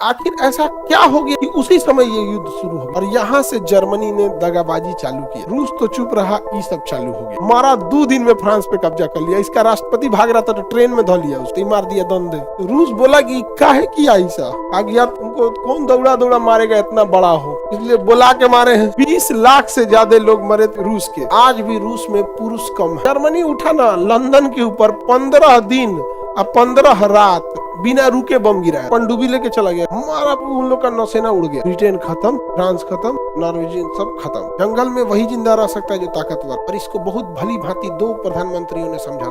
आखिर ऐसा क्या हो गया कि उसी समय ये युद्ध शुरू हो गया और यहाँ से जर्मनी ने दगाबाजी चालू की। रूस तो चुप रहा, ये सब चालू हो गया। मारा 2 दिन में फ्रांस पे कब्जा कर लिया। इसका राष्ट्रपति भाग रहा था तो ट्रेन में धो लिया, उसको मार दिया दंदे। तो रूस बोला कि काहे किया ऐसा, आगे यार तुमको कौन दौड़ा दौड़ा मारेगा, इतना बड़ा हो, इसलिए बुला के मारे हैं। 20 लाख से ज्यादा लोग मरे रूस के। आज भी रूस में पुरुष कम है। जर्मनी उठा ना लंदन के ऊपर 15 दिन और 15 रात बिना रुके बम गिराया, पनडुब्बी लेके चला गया। हमारा उन लोग का नौसेना उड़ गया। ब्रिटेन खत्म, फ्रांस खत्म, नॉर्वेजियन सब खत्म। जंगल में वही जिंदा रह सकता है जो ताकतवर। और इसको बहुत भली भांति 2 प्रधानमंत्रियों ने समझा।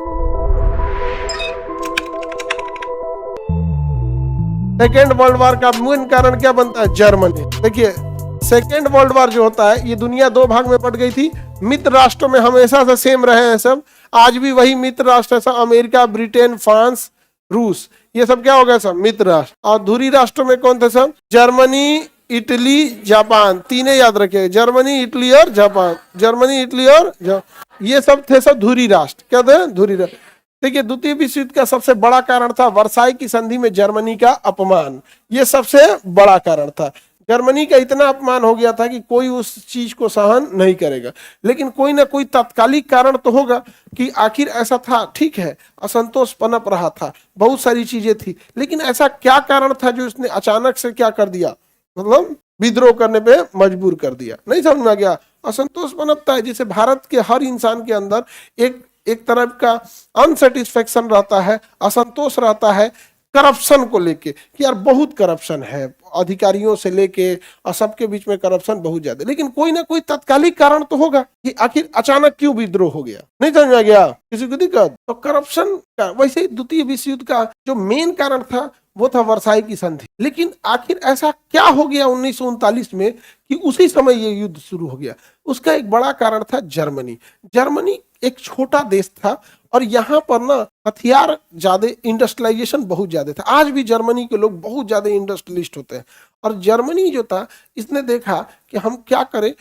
सेकेंड वर्ल्ड वॉर का मेन कारण क्या बनता है? जर्मनी। देखिए, सेकेंड वर्ल्ड वॉर जो होता है, ये दुनिया 2 भाग में बट गई थी। मित्र राष्ट्रों में हमेशा से सेम रहे हैं सब, आज भी वही मित्र राष्ट्र है। अमेरिका, ब्रिटेन, फ्रांस, रूस, ये सब क्या हो गया सब मित्र राष्ट्र। और धुरी राष्ट्रों में कौन थे सब? Germany, Italy, Japan. 3 याद रखिए, जर्मनी, इटली और जापान। जर्मनी, इटली और ये सब थे सब धुरी राष्ट्र। क्या थे? धुरी राष्ट्र। देखिए, द्वितीय विश्व युद्ध का सबसे बड़ा कारण था वर्साई की संधि में जर्मनी का अपमान। ये सबसे बड़ा कारण था। जर्मनी का इतना अपमान हो गया था कि कोई उस चीज को सहन नहीं करेगा। लेकिन कोई ना कोई तात्कालिक कारण तो होगा कि आखिर ऐसा था। ठीक है, असंतोष पनप रहा था, बहुत सारी चीजें थी, लेकिन ऐसा क्या कारण था जो उसने अचानक से क्या कर दिया, मतलब विद्रोह करने पे मजबूर कर दिया? नहीं समझ में आ गया। असंतोष पनपता है, जैसे भारत के हर इंसान के अंदर एक तरफ का अनसेटिस्फेक्शन रहता है, असंतोष रहता है करप्शन को लेके कि यार बहुत करप्शन है, अधिकारियों से लेके और सबके बीच में करप्शन बहुत ज्यादा। लेकिन कोई ना कोई तात्कालिक कारण तो होगा कि आखिर अचानक क्यों विद्रोह हो गया। नहीं समझ में आ गया किसी को दिक्कत? तो करप्शन का वैसे ही द्वितीय विश्व युद्ध का जो मेन कारण था वो था वर्साई की संधि। लेकिन आखिर ऐसा क्या हो गया 1939 में कि उसी समय ये युद्ध शुरू हो गया? उसका एक बड़ा कारण था जर्मनी। जर्मनी एक छोटा देश था और यहाँ पर ना हथियार ज्यादा, इंडस्ट्रियलाइजेशन बहुत ज्यादा था। आज भी जर्मनी के लोग बहुत ज्यादा इंडस्ट्रियलिस्ट होते हैं। और जर्मनी जो था, इसने देखा कि हम क्या करें,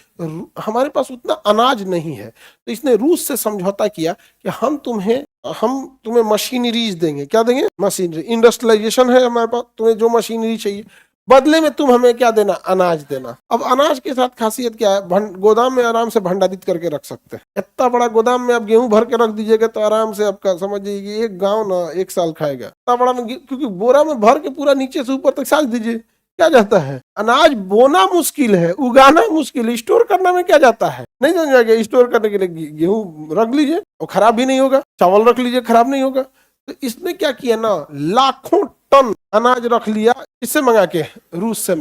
हमारे पास उतना अनाज नहीं है, तो इसने रूस से समझौता किया कि हम तुम्हें मशीनरीज देंगे। क्या देंगे? मशीनरी। इंडस्ट्रियलाइजेशन है हमारे पास, तुम्हें जो मशीनरी चाहिए बदले में तुम हमें क्या देना? अनाज देना। अब अनाज के साथ खासियत क्या है? गोदाम में आराम से भंडारित करके रख सकते हैं। इतना बड़ा गोदाम में आप गेहूं भर के रख दीजिएगा तो आराम से आपका समझिए कि एक गांव ना 1 साल खाएगा। इतना बड़ा में, क्योंकि बोरा में भर के पूरा नीचे से ऊपर तक साज दीजिए, क्या जाता है? अनाज बोना मुश्किल है, उगाना मुश्किल है, स्टोर करना में क्या जाता है? नहीं समझ आएगा। स्टोर करने के लिए गेहूं रख लीजिए और खराब भी नहीं होगा, चावल रख लीजिए खराब नहीं होगा। तो इसने क्या किया ना, लाखों टन अनाज रख लिया। इससे मंगा के, रूस से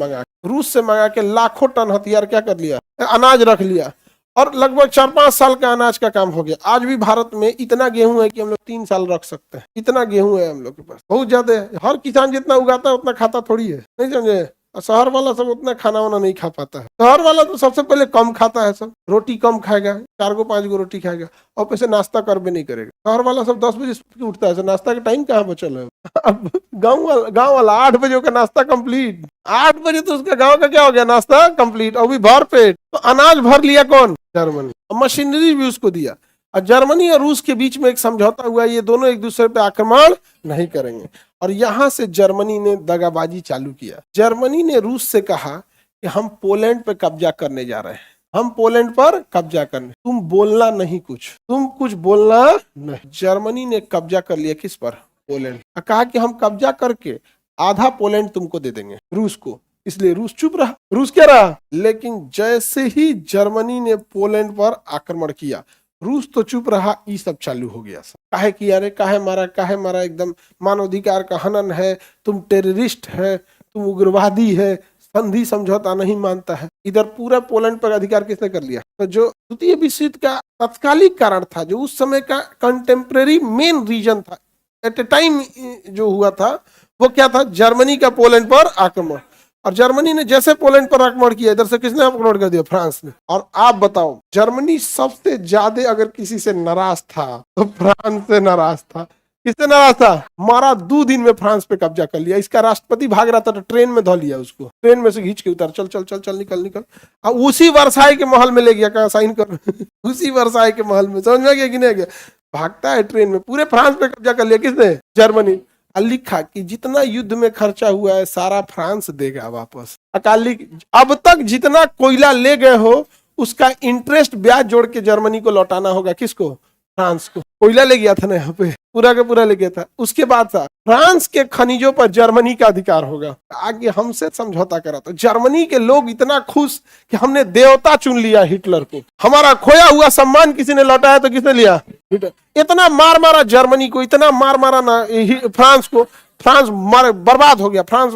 मंगा के लाखों टन हथियार क्या कर लिया, अनाज रख लिया। और लगभग 4-5 साल का अनाज का काम हो गया। आज भी भारत में इतना गेहूं है कि हम लोग 3 साल रख सकते हैं। इतना गेहूं है हम लोग के पास, बहुत ज्यादा है। हर किसान जितना उगाता है उतना खाता थोड़ी है, नहीं समझे? और शहर वाला सब उतना खाना वाना नहीं खा पाता है। शहर वाला तो सबसे पहले कम खाता है, सब रोटी कम खाएगा, 4 गो 5 गो रोटी खाएगा और पैसे नाश्ता कर भी नहीं करेगा। शहर वाला सब 10 बजे उठता है, नाश्ता का टाइम कहाँ बचल है? अब गाँव वाला 8 बजे का नाश्ता कंप्लीट, 8 बजे तो उसका गाँव का क्या हो गया, नाश्ता कंप्लीट, और भी भर पेट। तो अनाज भर लिया कौन? जर्मनी। और मशीनरी भी उसको दिया। और जर्मनी और रूस के बीच में एक समझौता हुआ, ये दोनों एक दूसरे पे आक्रमण नहीं करेंगे। और यहां से जर्मनी ने दगाबाजी चालू किया। जर्मनी ने रूस से कहा कि हम पोलैंड पे कब्जा करने जा रहे हैं, हम पोलैंड पर कब्जा करने, तुम बोलना नहीं, तुम कुछ बोलना नहीं। जर्मनी ने कब्जा कर लिया किस पर? पोलैंड। कहा कि हम कब्जा करके आधा पोलैंड तुमको दे देंगे, रूस को। इसलिए रूस चुप रहा। रूस क्या रहा? लेकिन जैसे ही जर्मनी ने पोलैंड पर आक्रमण किया, रूस तो चुप रहा, ये सब चालू हो गया। सब काहे किया रे, काहे मारा, एकदम मानवाधिकार का हनन है, तुम टेररिस्ट है, तुम उग्रवादी है, संधि समझौता नहीं मानता है। इधर पूरा पोलैंड पर अधिकार किसने कर लिया? तो जो द्वितीय विश्व युद्ध का तत्कालिक कारण था, जो उस समय का कंटेम्प्रेरी मेन रीजन था, एट ए टाइम जो हुआ था, वो क्या था? जर्मनी का पोलैंड पर आक्रमण। और जर्मनी ने जैसे पोलैंड पर आक्रमण किया, इधर से किसने आक्रमण कर दिया? फ्रांस ने। और आप बताओ, जर्मनी सबसे ज्यादा अगर किसी से नाराज था तो फ्रांस से नाराज था। किससे नाराज था? मारा 2 दिन में फ्रांस पे कब्जा कर लिया। इसका राष्ट्रपति भाग रहा था तो ट्रेन में धो लिया, उसको ट्रेन में से खींच के उतार, चल चल चल चल निकल। और उसी वर्साई के महल में ले गया, कहा साइन कर उसी वर्साई के महल में। समझ में गया कि नहीं गया? भागता है ट्रेन में, पूरे फ्रांस पे कब्जा कर लिया किसने? जर्मनी। और लिखा कि जितना युद्ध में खर्चा हुआ है सारा फ्रांस देगा वापस। अकाली अब तक जितना कोयला ले गए हो उसका इंटरेस्ट ब्याज जोड़ के जर्मनी को लौटाना होगा। किसको? फ्रांस को। कोयला ले गया था ना यहाँ पे, पूरा का पूरा ले गया था। उसके बाद था फ्रांस के खनिजों पर जर्मनी का अधिकार होगा। आगे हमसे समझौता करा तो जर्मनी के लोग इतना खुश कि हमने देवता चुन लिया हिटलर को। हमारा खोया हुआ सम्मान किसी ने लौटाया तो किसने लिया? हिटलर। इतना मार मारा जर्मनी को, इतना मार मारा ना फ्रांस को, फ्रांस बर्बाद हो गया। फ्रांस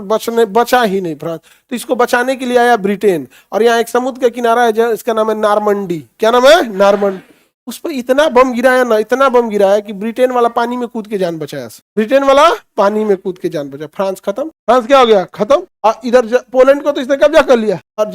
बचा ही नहीं फ्रांस। तो इसको बचाने के लिए आया ब्रिटेन, और यहाँ एक समुद्र का किनारा है इसका नाम है नारमंडी। क्या नाम है? नारमंडी। उस पर इतना बम गिराया ना, इतना बम गिराया कि ब्रिटेन वाला पानी में कूद के जान बचाया। ब्रिटेन वाला पानी में कूद के जान बचा। फ्रांस खत्म। फ्रांस क्या हो गया? खत्म। और इधर पोलैंड को तो इसने कब्जा कर लिया। और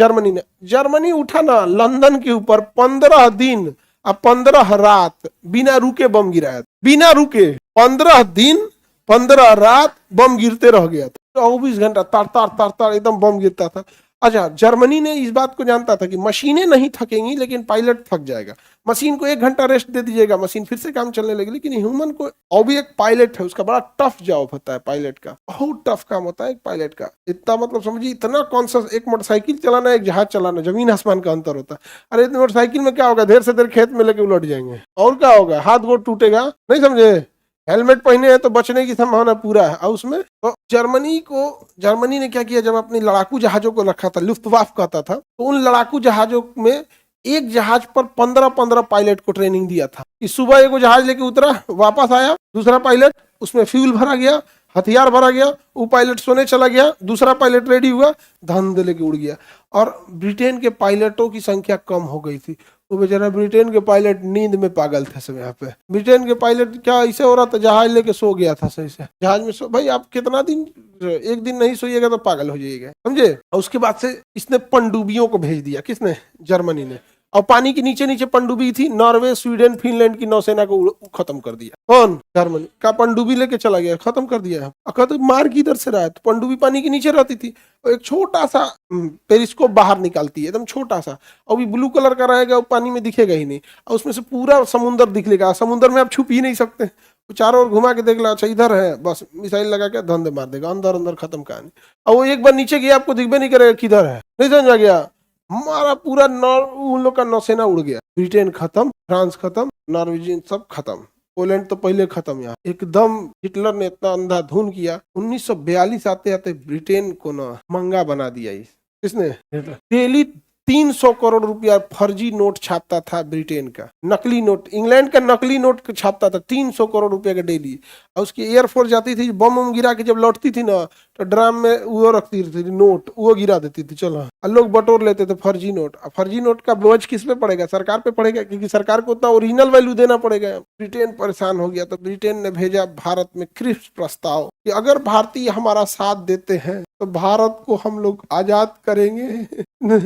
जर्मनी उठा ना लंदन के ऊपर 15 दिन और 15 रात बिना रुके बम गिराया। बिना रुके 15 दिन 15 रात बम गिरते रह गया था। 24 घंटा तार तार तार तार एकदम बम गिरता था। अच्छा, जर्मनी ने इस बात को जानता था कि मशीनें नहीं थकेंगी लेकिन पायलट थक जाएगा। मशीन को 1 घंटा रेस्ट दे दीजिएगा, मशीन फिर से काम चलने लगेगी। लेकिन ह्यूमन को, और भी एक पायलट है, उसका बड़ा टफ जॉब होता है पायलट का। बहुत टफ काम होता है एक पायलट का। इतना मतलब समझिए, इतना कॉन्शियस। एक मोटरसाइकिल चलाना, एक जहाज चलाना, जमीन आसमान का अंतर होता है। अरे मोटरसाइकिल में क्या होगा? देर से देर खेत में लेके उलट जाएंगे। और क्या होगा? हाथ गोड़ टूटेगा। नहीं समझे? हेलमेट पहने हैं तो बचने की संभावना पूरा है। और उसमें तो जर्मनी ने क्या किया, जब अपनी लड़ाकू जहाजों को रखा था, लुफ्तवाफ कहता था, तो उन लड़ाकू जहाजों में एक जहाज पर 15-15 पायलट को ट्रेनिंग दिया था कि सुबह एक जहाज लेके उतरा, वापस आया दूसरा पायलट, उसमें फ्यूल भरा गया, हथियार भरा गया, वो पायलट सोने चला गया, दूसरा पायलट रेडी हुआ, धंधे लेके उड़ गया। और ब्रिटेन के पायलटों की संख्या कम हो गई थी। वो बेचारा ब्रिटेन के पायलट नींद में पागल थे सब। यहाँ पे ब्रिटेन के पायलट क्या ऐसे हो रहा था, जहाज लेके सो गया था सही से। जहाज में सो, भाई आप कितना दिन, एक दिन नहीं सोइएगा तो पागल हो जाइएगा, समझे। और उसके बाद से इसने पनडुब्बियों को भेज दिया। किसने? जर्मनी ने। और पानी के नीचे नीचे पनडुब्बी थी, नॉर्वे, स्वीडन, फिनलैंड की नौसेना को खत्म कर दिया। कौन? जर्मनी का पनडुब्बी लेके चला गया, खत्म कर दिया। तो मार किधर से रहा है? तो पनडुब्बी पानी के नीचे रहती थी, एक छोटा सा पेरिस्कोप बाहर निकालती है, एकदम छोटा सा, और भी ब्लू कलर का रहेगा, वो पानी में दिखेगा ही नहीं, और उसमें से पूरा समुद्र दिखेगा। समुद्र में आप छुप ही नहीं सकते, चारों ओर घुमा के देख लो, अच्छा इधर है, बस मिसाइल लगा के धंधे मार देगा, अंदर अंदर खत्म कहानी। और वो एक बार नीचे गया आपको दिख भी नहीं करेगा किधर है। नहीं समझ गया? हमारा पूरा उन लोग का नौसेना उड़ गया। ब्रिटेन खत्म, फ्रांस खत्म, नॉर्वेजियन सब खत्म, पोलैंड तो पहले खत्म। यहाँ एकदम हिटलर ने इतना अंधाधुन किया। 1942 आते आते ब्रिटेन को ना मंगा बना दिया। किसने? डेली 300 करोड़ रुपया फर्जी नोट छापता था ब्रिटेन का, नकली नोट। इंग्लैंड का नकली नोट छापता था 300 करोड़ रुपया का डेली। और उसकी एयरफोर्स जाती थी, बम गिरा के जब लौटती थी ना, तो ड्राम में वो रखती थी नोट, वो गिरा देती थी। चलो, और लोग बटोर लेते थे फर्जी नोट। फर्जी नोट का बोझ किस पे पड़ेगा? सरकार पे पड़ेगा, क्योंकि सरकार को उतना ओरिजिनल वैल्यू देना पड़ेगा। ब्रिटेन परेशान हो गया, तो ब्रिटेन ने भेजा भारत में क्रिप्स प्रस्ताव कि अगर भारतीय हमारा साथ देते हैं तो भारत को हम लोग आजाद करेंगे,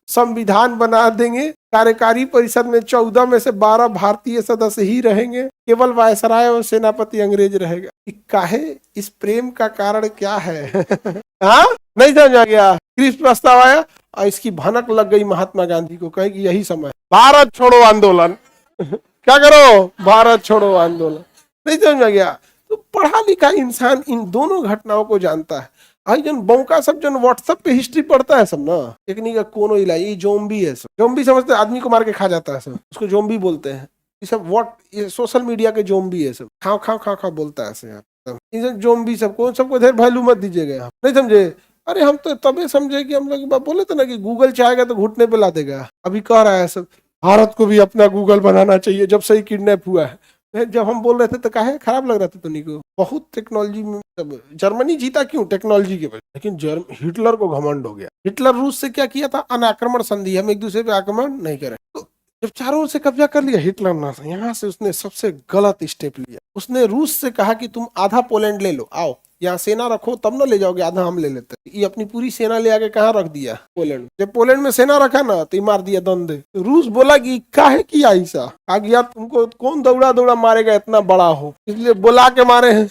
संविधान बना देंगे, कार्यकारी परिषद में 14 में से 12 भारतीय सदस्य ही रहेंगे, केवल वायसराय और सेनापति अंग्रेज रहेगा। काहे? इस प्रेम का कारण क्या है? हाँ, नहीं समझ आ गया? क्रिप्स प्रस्ताव आया और इसकी भनक लग गई महात्मा गांधी को, कहे कि यही समय, भारत छोड़ो आंदोलन। क्या करो? भारत छोड़ो आंदोलन। नहीं समझ आ गया? तो पढ़ा लिखा इंसान इन दोनों घटनाओं को जानता है। आई जन बौका सब जन व्हाट्सएप पे हिस्ट्री पढ़ता है सब ना, एकनी का कोनो इलाज, ये जोम्बी है सब। जोम्बी समझते, आदमी को मार के खा जाता है सब, उसको जोम्बी बोलते हैं। ये सब ये सोशल मीडिया के जोम्बी है सब, खाओ खाओ खाओ खाओ बोलता है सब। इन जोम्बी सबको ढेर वैल्यू मत दीजिएगा, नहीं समझे? अरे हम तो तबे समझे कि हम लोग बोले थे ना कि गूगल चाहेगा तो घुटने पे ला देगा। अभी कह रहा है सब भारत को भी अपना गूगल बनाना चाहिए, जब से ही किडनैप हुआ है। जब हम बोल रहे थे तो काहे खराब लग रहा था तुमको को? बहुत टेक्नोलॉजी में जर्मनी जीता क्यों? टेक्नोलॉजी के वजह। लेकिन हिटलर को घमंड हो गया। हिटलर रूस से क्या किया था? अनाक्रमण संधि, हम एक दूसरे पे आक्रमण नहीं करें। तो जब चारों ओर से कब्जा कर लिया हिटलर ने, यहाँ से उसने सबसे गलत स्टेप लिया। उसने रूस से कहा कि तुम आधा पोलैंड ले लो, आओ यहाँ सेना रखो, तब ना ले जाओगे, आधा हम ले लेते। ये अपनी पूरी सेना ले आके कहाँ रख दिया? पोलैंड। जब पोलैंड में सेना रखा ना तो मार दिया दंदे। तो रूस बोला कि काहे किया ऐसा? आ गया तुमको कौन दौड़ा दौड़ा मारेगा, इतना बड़ा हो, इसलिए बुला के मारे हैं।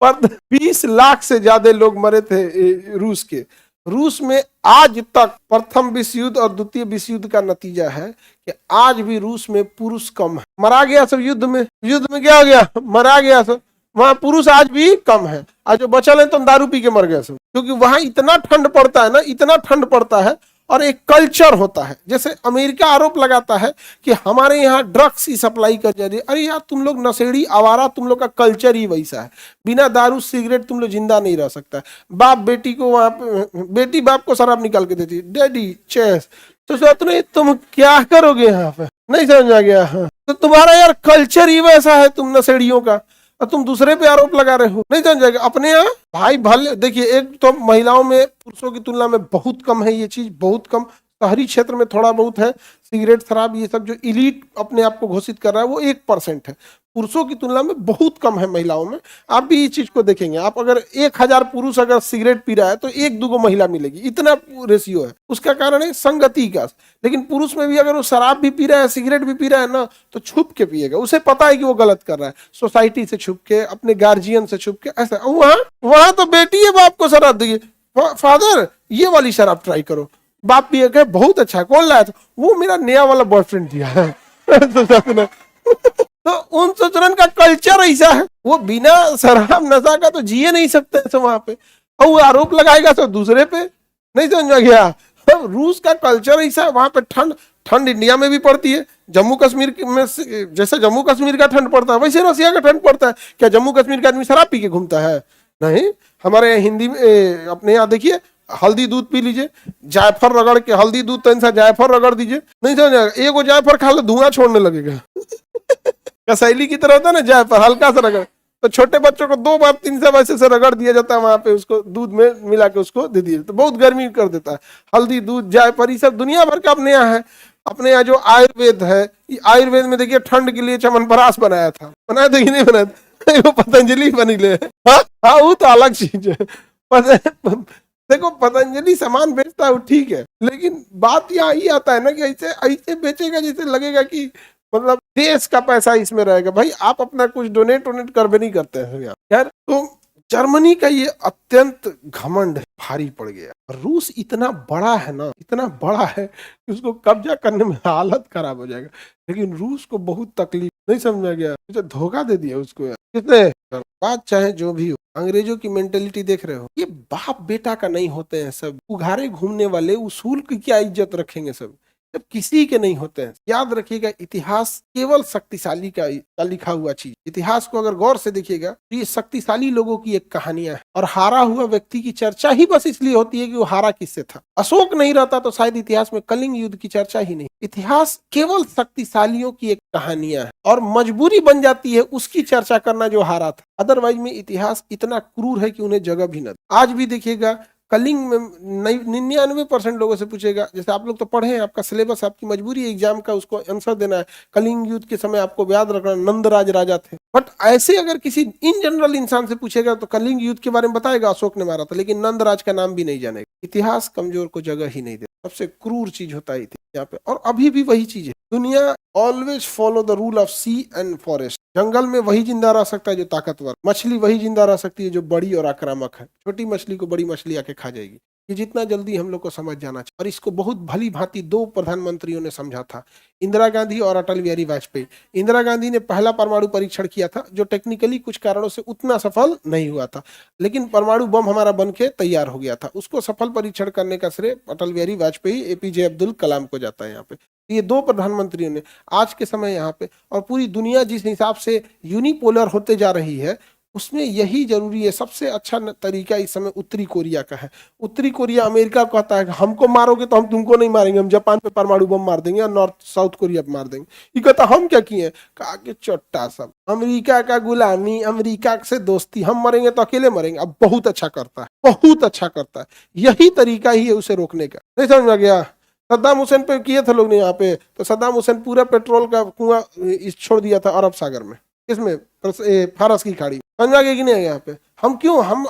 पर 20 लाख से ज्यादा लोग मरे थे रूस के। रूस में आज तक प्रथम विश्व युद्ध और द्वितीय विश्व युद्ध का नतीजा है कि आज भी रूस में पुरुष कम है। मरा गया सब युद्ध में। युद्ध में क्या हो गया? मरा गया सब। वहां पुरुष आज भी कम है। आज जो बचल है तो दारू पी के मर गए सब, क्योंकि वहां इतना ठंड पड़ता है ना, इतना ठंड पड़ता है, और एक कल्चर होता है। जैसे अमेरिका आरोप लगाता है कि हमारे यहाँ ड्रग्स की सप्लाई कर जा रही है। अरे यार तुम लोग नशेड़ी आवारा, तुम लोग का कल्चर ही वैसा है। बिना दारू सिगरेट तुम लोग जिंदा नहीं रह सकता है। बाप बेटी को वहां पे, बेटी बाप को शराब निकाल के देती है, डैडी चेस। तो सोचते नहीं तुम क्या करोगे यहाँ पे, नहीं समझ आ गया। हाँ तो तुम्हारा यार कल्चर ही वैसा है तुम नशेड़ियों का, और तुम दूसरे पे आरोप लगा रहे हो, नहीं समझ जाएगा। अपने यहाँ भाई भले देखिए, एक तो महिलाओं में पुरुषों की तुलना में बहुत कम है ये चीज, बहुत कम। शहरी क्षेत्र में थोड़ा बहुत है, सिगरेट शराब ये सब जो इलीट अपने आप को घोषित कर रहा है वो 1% है। पुरुषों की तुलना में बहुत कम है महिलाओं में। आप भी इस चीज को देखेंगे, आप अगर 1000 पुरुष अगर सिगरेट पी रहा है तो 1-2 मिला मिलेगी, इतना रेशियो है। उसका कारण है संगति का। लेकिन पुरुष में भी अगर वो शराब भी पी रहा है, सिगरेट भी पी रहा है ना, तो छुप के पिएगा। उसे पता है कि वो गलत कर रहा है, सोसाइटी से छुप के, अपने गार्जियन से छुप के, ऐसा। वहां वहां तो बेटी है बाप को शराब देगी, फादर ये वाली शराब ट्राई करो, बाप भी एक है, बहुत अच्छा है, कौन लाया था? वो मेरा नया वाला बॉयफ्रेंड दिया है। तो उन सोचरन का कल्चर ऐसा है, वो बिना शराब नशा का तो जिए नहीं सकते हैं वहां पे, और वो आरोप लगाएगा तो दूसरे पे, नहीं समझ में गया। रूस का कल्चर ऐसा है, वहां पे ठंड इंडिया में भी पड़ती है, जम्मू कश्मीर में जैसे जम्मू कश्मीर का ठंड पड़ता है वैसे रसिया का ठंड पड़ता है। क्या जम्मू कश्मीर का आदमी शराब पी के घूमता है? नहीं। हमारे यहाँ हिंदी में अपने यहाँ देखिए, हल्दी दूध पी लीजिए, जायफल रगड़ के, हल्दी दूध तो इंसान जायफल रगड़ दीजिए, नहीं समझ आएगा। एक वो जायफल खा लो धुआं छोड़ने लगेगा। कसैली की तरह होता है ना जायफल, हल्का सा रगड़, तो छोटे बच्चों को 2 बार 3 बार ऐसे से रगड़ दिया जाता है वहां पे, उसको दूध में मिला के उसको दे दिया, तो बहुत गर्मी कर देता है। हल्दी दूध जायफल ये सब दुनिया भर का अपने यहाँ है। अपने यहाँ जो आयुर्वेद है, आयुर्वेद में देखिए ठंड के लिए च्यवनप्राश बनाया था, बनाया था कि नहीं बनाया था? वो पतंजलि बनी ले। हाँ वो तो अलग चीज है। देखो पतंजलि सामान बेचता है वो ठीक है, लेकिन बात यहाँ ही आता है ना कि ऐसे ऐसे बेचेगा जैसे लगेगा कि मतलब देश का पैसा इसमें रहेगा। भाई आप अपना कुछ डोनेट कर भी नहीं करते हैं यार। तो जर्मनी का ये अत्यंत घमंड भारी पड़ गया। रूस इतना बड़ा है ना, इतना बड़ा है कि उसको कब्जा करने में हालत खराब हो जाएगा। लेकिन रूस को बहुत तकलीफ, नहीं समझा गया, धोखा दे दिया उसको यार। कितने बात चाहे जो भी हो, अंग्रेजों की मेंटेलिटी देख रहे हो, ये बाप बेटा का नहीं होते हैं सब। उघारे घूमने वाले उसूल की क्या इज्जत रखेंगे सब, जब किसी के नहीं होते हैं। याद रखिएगा, इतिहास केवल शक्तिशाली का लिखा हुआ चीज। इतिहास को अगर गौर से देखिएगा तो ये शक्तिशाली लोगों की एक कहानियां है, और हारा हुआ व्यक्ति की चर्चा ही बस इसलिए होती है कि वो हारा किससे था। अशोक नहीं रहता तो शायद इतिहास में कलिंग युद्ध की चर्चा ही नहीं। इतिहास केवल शक्तिशालियों की एक कहानियां है, और मजबूरी बन जाती है उसकी चर्चा करना जो हारा था। अदरवाइज में इतिहास इतना क्रूर है कि उन्हें जगह भी न दे। आज भी देखिएगा कलिंग में 99% लोगों से पूछेगा, जैसे आप लोग तो पढ़े हैं, आपका सिलेबस, आपकी मजबूरी एग्जाम का उसको आंसर देना है। कलिंग युद्ध के समय आपको याद रखना नंदराज राजा थे। बट ऐसे अगर किसी इन जनरल इंसान से पूछेगा तो कलिंग युद्ध के बारे में बताएगा अशोक ने मारा था, लेकिन नंदराज का नाम भी नहीं जानेगा। इतिहास कमजोर को जगह ही नहीं देता। सबसे क्रूर चीज होता है यहाँ पे, और अभी भी वही चीज है। दुनिया always follow the rule of sea and forest. जंगल में वही जिंदा रह सकता है जो ताकतवर, मछली वही जिंदा रह सकती है जो बड़ी और आक्रामक है। छोटी मछली को बड़ी मछली आके खा जाएगी। ये जितना जल्दी हम लोग को समझ जाना चाहिए, और इसको बहुत भली भांति 2 प्रधानमंत्रियों ने समझा था, इंदिरा गांधी और अटल बिहारी वाजपेयी। इंदिरा गांधी ने पहला परमाणु परीक्षण किया था, जो टेक्निकली कुछ कारणों से उतना सफल नहीं हुआ था, लेकिन परमाणु बम हमारा बन के तैयार हो गया था। उसको सफल परीक्षण करने का श्रेय अटल बिहारी वाजपेयी, एपीजे अब्दुल कलाम को जाता है। यहाँ पे ये 2 प्रधानमंत्रियों ने आज के समय यहाँ पे, और पूरी दुनिया जिस हिसाब से यूनिपोलर होते जा रही है, उसमें यही जरूरी है। सबसे अच्छा तरीका इस समय उत्तरी कोरिया का है। उत्तरी कोरिया अमेरिका को कहता है कि हमको मारोगे तो हम तुमको नहीं मारेंगे, हम जापान पे परमाणु बम मार देंगे और नॉर्थ साउथ कोरिया पे मार देंगे। ये कहता हम क्या किए? कहा कि चट्टा सब, अमेरिका का गुलामी, अमेरिका से दोस्ती, हम मरेंगे तो अकेले मरेंगे। अब बहुत अच्छा करता है, बहुत अच्छा करता है। यही तरीका ही है उसे रोकने का। नहीं समझ में गया? सद्दाम हुसैन पे किए थे लोग ने यहाँ पे, तो सद्दाम हुसैन पूरा पेट्रोल का कुआं छोड़ दिया था अरब सागर में, किसमें? फारस की खाड़ी। समझा गया कि नहीं? यहाँ पे हम क्यों, हम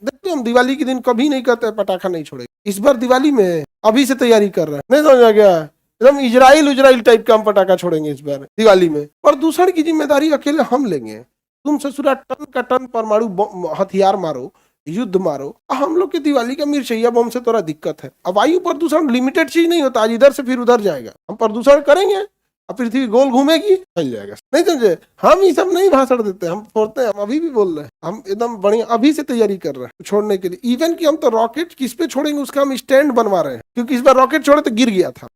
देखते हम दिवाली के दिन कभी नहीं कहते पटाखा नहीं छोड़ेंगे। इस बार दिवाली में अभी से तैयारी कर रहे हैं। नहीं समझा गया? एकदम इजराइल टाइप का हम पटाखा छोड़ेंगे इस बार दिवाली में। प्रदूषण की जिम्मेदारी अकेले हम लेंगे। तुम ससुरा टन का टन परमाणु हथियार मारो, युद्ध मारो, हम लोग के दिवाली का मिर्चैया बम से थोड़ा दिक्कत है। अब वायु प्रदूषण लिमिटेड चीज नहीं होता, आज इधर से फिर उधर जाएगा। हम प्रदूषण करेंगे अब पृथ्वी गोल घूमेगी, फैल जाएगा। नहीं समझे? हम ये सब नहीं भाषण देते, हम छोड़ते हैं, हम अभी भी बोल रहे हैं, हम एकदम बढ़िया अभी से तैयारी कर रहे हैं छोड़ने के लिए। इवन कि हम तो रॉकेट किस पे छोड़ेंगे उसका हम स्टैंड बनवा रहे हैं, क्योंकि इस बार रॉकेट छोड़े तो गिर गया था।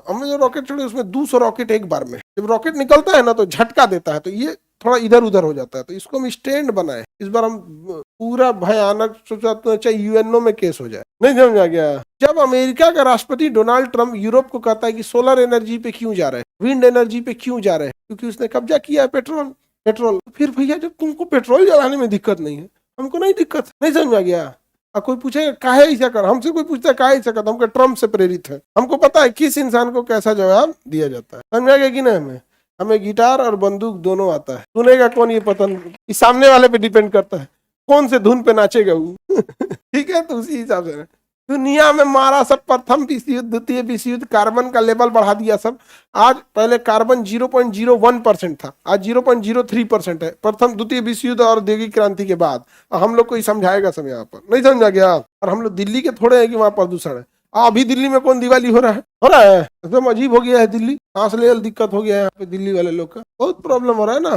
हमने जो रॉकेट छोड़े उसमें 200 रॉकेट एक बार में, जब रॉकेट निकलता है ना तो झटका देता है, तो ये थोड़ा इधर उधर हो जाता है, तो इसको हम स्टैंड बनाए। इस बार हम पूरा भयानक सोचा तो चाहे यूएनओ में केस हो जाए। नहीं समझा गया? जब अमेरिका का राष्ट्रपति डोनाल्ड ट्रंप यूरोप को कहता है कि सोलर एनर्जी पे क्यों जा रहे हैं, विंड एनर्जी पे क्यों जा रहे हैं, क्योंकि उसने कब्जा किया है पेट्रोल। फिर भैया जब तुमको पेट्रोल जलाने में दिक्कत नहीं है, हमको नहीं दिक्कत। नहीं समझा गया? कोई पूछेगा काहे ऐसा कर, हमसे कोई पूछता है काहे ऐसा कर, हमको ट्रम्प से प्रेरित है। हमको पता है किस इंसान को कैसा जवाब दिया जाता है। समझा गया कि नहीं? हमें गिटार और बंदूक दोनों आता है, सुनेगा कौन ये पता नहीं, इस सामने वाले पे डिपेंड करता है कौन से धुन पे नाचेगा वो। ठीक है, तो उसी हिसाब से दुनिया में मारा सब, प्रथम विश्व युद्ध, द्वितीय विश्व युद्ध, कार्बन का लेवल बढ़ा दिया सब। आज पहले कार्बन 0.01% था, आज 0.03% है, प्रथम द्वितीय विश्व युद्ध और औद्योगिक क्रांति के बाद। हम लोग को ही समझाएगा सब यहाँ पर, नहीं समझा गया? और हम लोग दिल्ली के थोड़े हैं कि वहां प्रदूषण है। अभी दिल्ली में कौन दिवाली हो रहा है एकदम अजीब हो गया है दिल्ली, सांस ले दिक्कत हो गया है यहाँ पे, दिल्ली वाले लोग का बहुत प्रॉब्लम हो रहा है ना।